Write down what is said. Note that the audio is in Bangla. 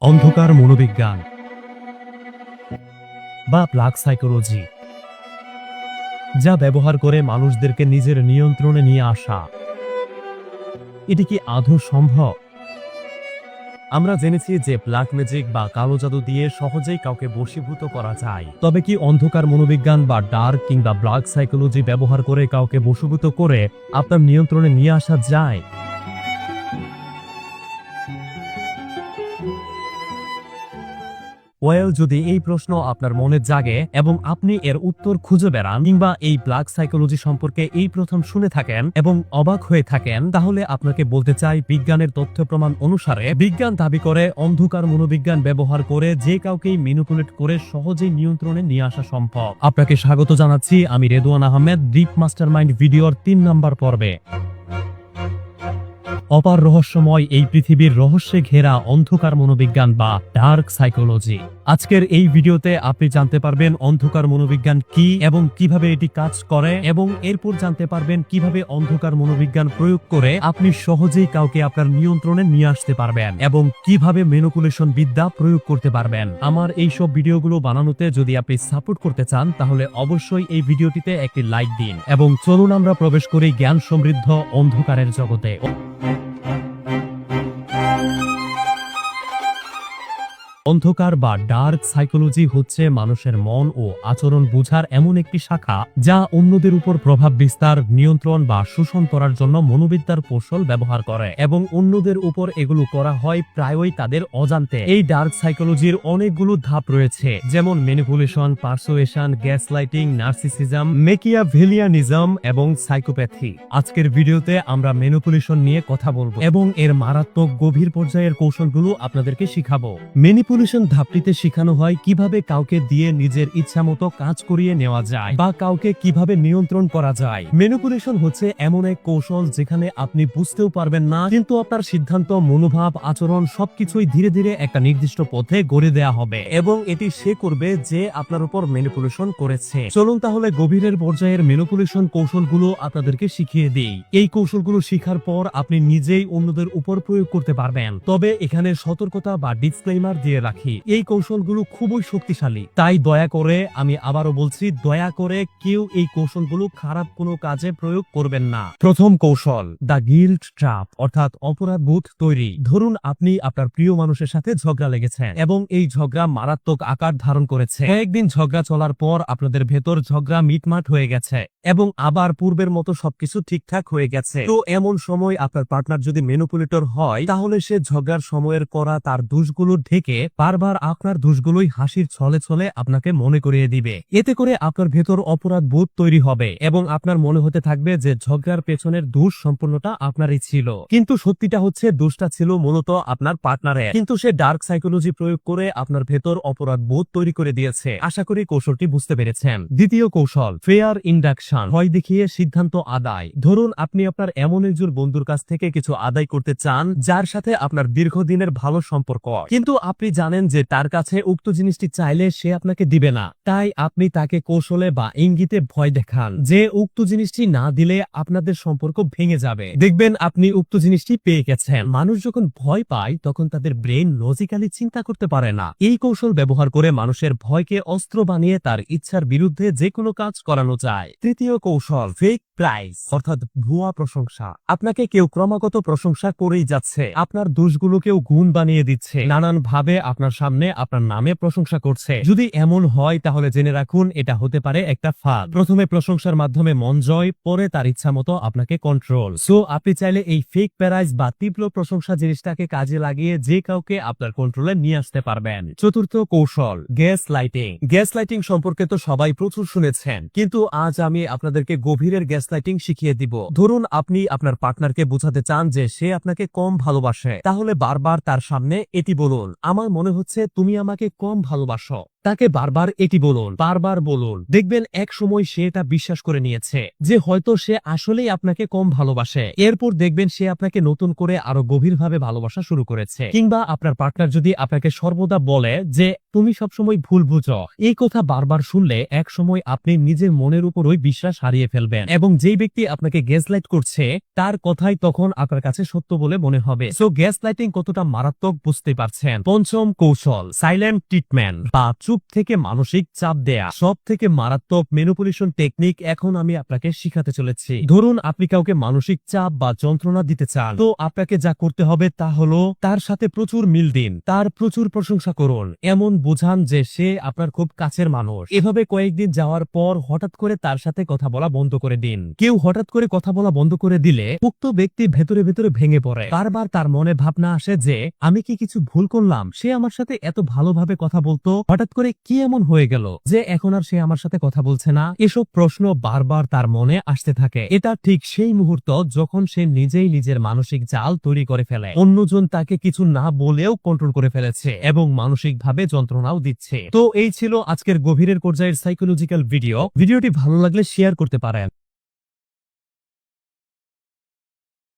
অন্ধকার মনোবিজ্ঞান বা প্লাগ সাইকোলজি, যা ব্যবহার করে মানুষদেরকে নিজের নিয়ন্ত্রণে নিয়ে আসা। এটি কি আদৌ সম্ভব? আমরা জেনেছি যে ব্ল্যাক ম্যাজিক বা কালো জাদু দিয়ে সহজেই কাউকে বশীভূত করা যায়। তবে কি অন্ধকার মনোবিজ্ঞান বা ডার্ক কিংবা ব্ল্যাক সাইকোলজি ব্যবহার করে কাউকে বশীভূত করে আপনার নিয়ন্ত্রণে নিয়ে আসা যায়? যদি এই প্রশ্ন আপনার মনে জাগে এবং আপনি এর উত্তর খুঁজে বেড়ান কিংবা এই ব্ল্যাক সাইকোলজি সম্পর্কে এই প্রথম শুনে থাকেন এবং অবাক হয়ে থাকেন, তাহলে আপনাকে বলতে চাই, বিজ্ঞানের তথ্য প্রমাণ অনুসারে বিজ্ঞান দাবি করে অন্ধকার মনোবিজ্ঞান ব্যবহার করে যে কাউকেই ম্যানিপুলেট করে সহজেই নিয়ন্ত্রণে নিয়ে আসা সম্ভব। আপনাকে স্বাগত জানাচ্ছি, আমি রেদওয়ান আহমেদ, ডিপ মাস্টারমাইন্ড ভিডিওর 3 নম্বর পর্বে। অপার রহস্যময় এই পৃথিবীর রহস্যে ঘেরা অন্ধকার মনোবিজ্ঞান বা ডার্ক সাইকোলজি। আজকের এই ভিডিওতে আপনি জানতে পারবেন অন্ধকার মনোবিজ্ঞান কি এবং কিভাবে এটি কাজ করে, এবং এরপর জানতে পারবেন কিভাবে অন্ধকার মনোবিজ্ঞান প্রয়োগ করে আপনি সহজেই কাউকে আপনার নিয়ন্ত্রণে নিয়ে আসতে পারবেন এবং কিভাবে ম্যানিপুলেশন বিদ্যা প্রয়োগ করতে পারবেন। আমার এই সব ভিডিওগুলো বানানোতে যদি আপনি সাপোর্ট করতে চান, তাহলে অবশ্যই এই ভিডিওটিতে একটি লাইক দিন এবং চলুন আমরা প্রবেশ করি জ্ঞান সমৃদ্ধ অন্ধকারের জগতে। অন্ধকার বা ডার্ক সাইকোলজি হচ্ছে মানুষের মন ও আচরণ বোঝার এমন একটি শাখা যা অন্যদের উপর প্রভাব বিস্তার, নিয়ন্ত্রণ বা শোষণ করার জন্য মনোবিদ্যার কৌশল ব্যবহার করে, এবং অন্যদের উপর এগুলো করা হয় প্রায়ই তাদের অজান্তে। এই ডার্ক সাইকোলজির অনেকগুলো ধাপ রয়েছে, যেমন ম্যানিপুলেশন, পারসুয়েশন, গ্যাসলাইটিং, নার্সিসিজম, মেকিয়াভেলিয়ানিজম এবং সাইকোপ্যাথি। আজকের ভিডিওতে আমরা ম্যানিপুলেশন নিয়ে কথা বলবো এবং এর মারাত্মক গভীর পর্যায়ের কৌশলগুলো আপনাদেরকে শিখাবো। ম্যানিপুলেশন ধাপটিতে শেখানো হয় কিভাবে কাউকে দিয়ে নিজের ইচ্ছামতো কাজ করিয়ে নেওয়া যায় বা কাউকে কিভাবে নিয়ন্ত্রণ করা যায়। ম্যানিপুলেশন হচ্ছে এমন এক কৌশল যেখানে আপনি বুঝতেও পারবেন না, কিন্তু আপনার সিদ্ধান্ত, মনোভাব, আচরণ সবকিছুই ধীরে ধীরে একটা নির্দিষ্ট পথে গড়ে দেয়া হবে, এবং এটি সে করবে যে আপনার উপর ম্যানিপুলেশন করেছে। চলুন তাহলে গভীরের পর্যায়ের ম্যানিপুলেশন কৌশলগুলো আপনাদেরকে শিখিয়ে দিই। এই কৌশলগুলো শিখার পর আপনি নিজেই অন্যদের উপর প্রয়োগ করতে পারবেন। তবে এখানে সতর্কতা বা ডিসক্লেইমার দিয়ে রাখি, এই কৌশলগুলো খুবই শক্তিশালী, তাই দয়া করে, আমি আবারও বলছি, দয়া করে কেউ এই কৌশলগুলো খারাপ কোনো কাজে প্রয়োগ করবেন না। প্রথম কৌশল, দ্য গিল্ট ট্র্যাপ, অর্থাৎ অপরাধবোধ তৈরি। ধরুন আপনি আপনার প্রিয় মানুষের সাথে ঝগড়া লেগেছেন এবং এই ঝগড়া মারাত্মক আকার ধারণ করেছে। কয়েকদিন ঝগড়া চলার পর আপনাদের ভেতর ঝগড়া মিটমাট হয়ে গেছে এবং আবার পূর্বের মতো সবকিছু ঠিকঠাক হয়ে গেছে। তো এমন সময় আপনার পার্টনার যদি ম্যানিপুলেটর হয়, তাহলে সে ঝগড়ার সময়ের করা তার দোষগুলো ঢেকে বারবার আপনার দোষগুলোই হাসির ছলে ছলে আপনাকে মনে করিয়ে দিবে। এতে করে আপনার ভেতর অপরাধ বোধ তৈরি হবে এবং আপনার মনে হতে থাকবে যে ঝগড়ার পেছনের দোষ সম্পূর্ণটা আপনারই ছিল, কিন্তু সত্যিটা হচ্ছে দোষটা ছিল মূলত আপনার পার্টনারের। কিন্তু সে ডার্ক সাইকোলজি প্রয়োগ করে আপনার ভেতর অপরাধ বোধ তৈরি করে দিয়েছে। আশা করি কৌশলটি বুঝতে পেরেছেন। দ্বিতীয় কৌশল, ফেয়ার ইন্ডাকশন, ভয় দেখিয়ে সিদ্ধান্ত আদায়। ধরুন আপনি আপনার এমন একজন বন্ধুর কাছ থেকে কিছু আদায় করতে চান যার সাথে আপনার দীর্ঘদিনের ভালো সম্পর্ক, কিন্তু আপনি জানেন যে তার কাছে উক্ত জিনিসটি চাইলে সে আপনাকে দিবে না। তাই আপনি তাকে কৌশলে বা ইঙ্গিতে ভয় দেখান যে উক্ত জিনিসটি না দিলে আপনাদের সম্পর্ক ভেঙে যাবে। দেখবেন আপনি উক্ত জিনিসটি পেয়ে গেছেন। মানুষ যখন ভয় পায় তখন তাদের ব্রেন লজিক্যালি চিন্তা করতে পারে না। এই কৌশল ব্যবহার করে মানুষের ভয়কে অস্ত্র বানিয়ে তার ইচ্ছার বিরুদ্ধে যে কোনো কাজ করানো যায়। তৃতীয় কৌশল, ফেক প্রাইজ, অর্থাৎ ভুয়া প্রশংসা। আপনাকে কেউ ক্রমাগত প্রশংসা করেই যাচ্ছে, আপনার দোষগুলোকেও গুণ বানিয়ে দিচ্ছে, নানান ভাবে আপনার সামনে আপনার নামে প্রশংসা করছে। যদি এমন হয় তাহলে জেনে রাখুন এটা হতে পারে একটা ফাঁদ। প্রথমে প্রশংসার মাধ্যমে মন জয়, পরে তার ইচ্ছা মতো আপনাকে কন্ট্রোল। সো আপনি চাইলে এই ফেক প্যারাইজ বা তীব্র প্রশংসা জিনিসটাকে কাজে লাগিয়ে যে কাউকে আপনার কন্ট্রোলে নিয়ে আসতে পারবেন। চতুর্থ কৌশল, গ্যাস লাইটিং। গ্যাস লাইটিং সম্পর্কে তো সবাই প্রচুর শুনেছেন, কিন্তু আজ আমি আপনাদেরকে গভীরের গ্যাস লাইটিং শিখিয়ে দিব। ধরুন আপনি আপনার পার্টনারকে বোঝাতে চান যে সে আপনাকে কম ভালোবাসে, তাহলে বারবার তার সামনে এটি বলুন, আমার মনে হচ্ছে তুমি আমাকে কম ভালোবাসো। তাকে বারবার এটি বলুন, বারবার বলুন। দেখবেন এক সময় সে এটা বিশ্বাস করে নিয়েছে যে হয়তো সে আসলেই আপনাকে কম ভালোবাসে। এরপর দেখবেন সে আপনাকে নতুন করে আরো গভীরভাবে ভালোবাসা শুরু করেছে। কিংবা আপনার পার্টনার যদি আপনাকে সর্বদা বলে যে তুমি সবসময় ভুল বুঝো, এই কথা বারবার শুনলে এক সময় আপনি নিজের মনের উপরই বিশ্বাস হারিয়ে ফেলবেন এবং যেই ব্যক্তি আপনাকে গ্যাসলাইট করছে তার কথাই তখন আপনার কাছে সত্য বলে মনে হবে। সো গ্যাসলাইটিং কতটা মারাত্মক বুঝতে পারছেন। পঞ্চম কৌশল, সাইলেন্ট ট্রিটমেন্ট বা চুপ থেকে মানসিক চাপ দেয়া। সব থেকে মারাত্মক ম্যানিপুলেশন টেকনিক এখন আমি আপনাকে শিখাতে চলেছি। ধরুন আপনি কাউকে মানসিক চাপ বা যন্ত্রণা দিতে চান, তো আপনাকে যা করতে হবে তা হলো তার সাথে প্রচুর মিল দিন, তার প্রচুর প্রশংসা করুন, এমন বোঝান যে সে আপনার খুব কাছের মানুষ। এভাবে কয়েকদিন যাওয়ার পর হঠাৎ করে তার সাথে কথা বলা বন্ধ করে দিন। কেউ হঠাৎ করে কথা বলা বন্ধ করে দিলে উক্ত ব্যক্তি ভেতরে ভেতরে ভেঙে পড়ে। বারবার তার মনে ভাবনা আসে যে আমি কি কিছু ভুল করলাম, সে আমার সাথে এত ভালোভাবে কথা বলতো, হঠাৎ করে কি এমন হয়ে গেল যে এখন আর সে আমার সাথে কথা বলছে না। এসব প্রশ্ন বারবার তার মনে আসতে থাকে। এটা ঠিক সেই মুহূর্ত যখন সে নিজেই নিজের মানসিক জাল তৈরি করে ফেলে। অন্যজন তাকে কিছু না বলেও কন্ট্রোল করে ফেলেছে এবং মানসিকভাবে যন্ত্রণাও দিচ্ছে। তো এই ছিল আজকের গভীরের পর্যায়ের সাইকোলজিক্যাল ভিডিওটি ভালো লাগলে শেয়ার করতে পারেন।